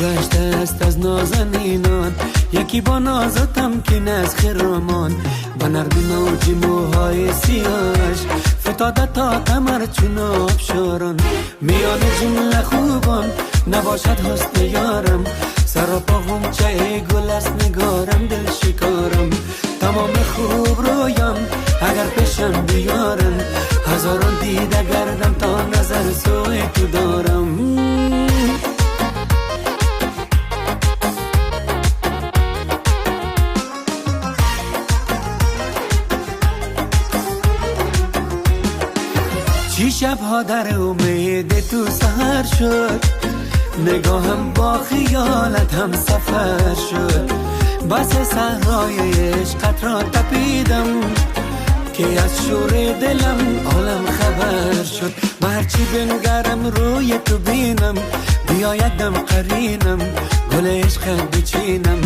گشته است از نازنینان، یکی با نازتم که از خرامان. با نرمی موجی موهای سیاهش فتاده تا کمر چون آبشاران. میان جمله خوبان نباشد حسن یارم، سراپا غنچه گل است نگارم دل شکارم. تمام خوب رویان اگر پیشم بیارن، هزاران دیده گردم تا نظر سوی تو دارم. چی شبها در امید تو سهر شد، نگاهم با خیالت هم سفر شد. بس صحرای عشقت را تپیدم که از شور دلم عالم خبر شد. و هرچی بنگرم روی تو بینم، بیایدم قرینم گل عشقت بچینم.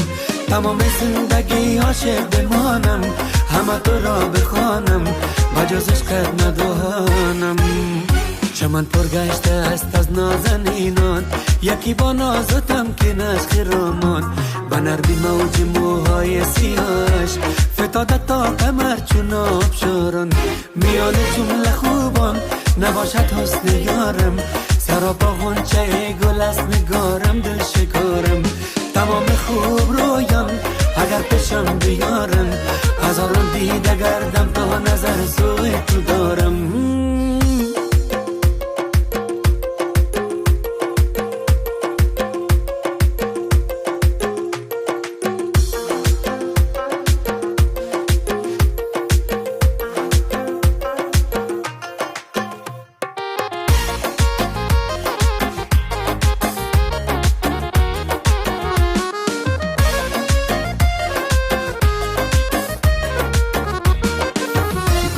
تمام زندگی عاشق بمانم، همه تو را بخوانم بجز عشقت ندانم. چمن پرگشته است از نازنینان، یکی با نازتم که از خرامان. با نرمی موج موهای سیاهش فتاده تا کمر چون آبشاران. میان جمله خوبان نباشد حسن یارم، سراپا غنچه گل است نگارم دل شکارم. تمام خوب رویان اگر پیشم بیارن، هزاران دیده گردم تا نظر سوی تو دارم.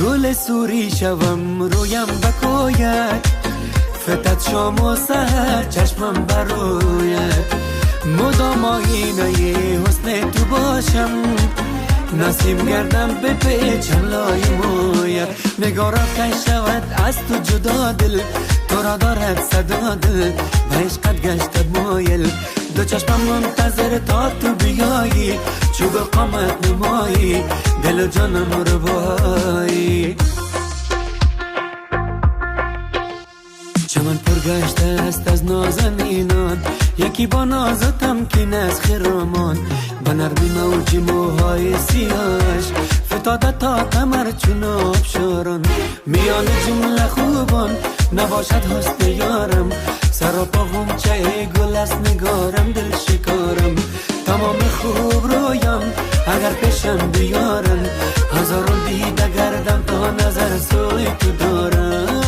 گل سوری شوم رویم بکوید، فتد شام و سحر چشمم بروید. مدام آینه حسن تو باشم، نسیم گردم به پیچم لای موید. نگارا کن شود از تو جدا دل، تو را دارد صدا دل و عشقت گشتد مایل. دو چشمم منتظر تا تو بیایی، چوب قامت نمایی دل و جانم رو بایی. چمن پرگشته است از نازنینان، یکی با نازتم که از خرامان. با نرمی موجی موهای سیاهش فتاده تا کمر چون آبشاران. میان جمله خوبان نباشد حسن یارم، سراپا غنچه گل است نگارم دل شکارم. تمام خوب رویان اگر پیشم بیارن، هزاران دیده گردم تا نظر سوی تو دارم.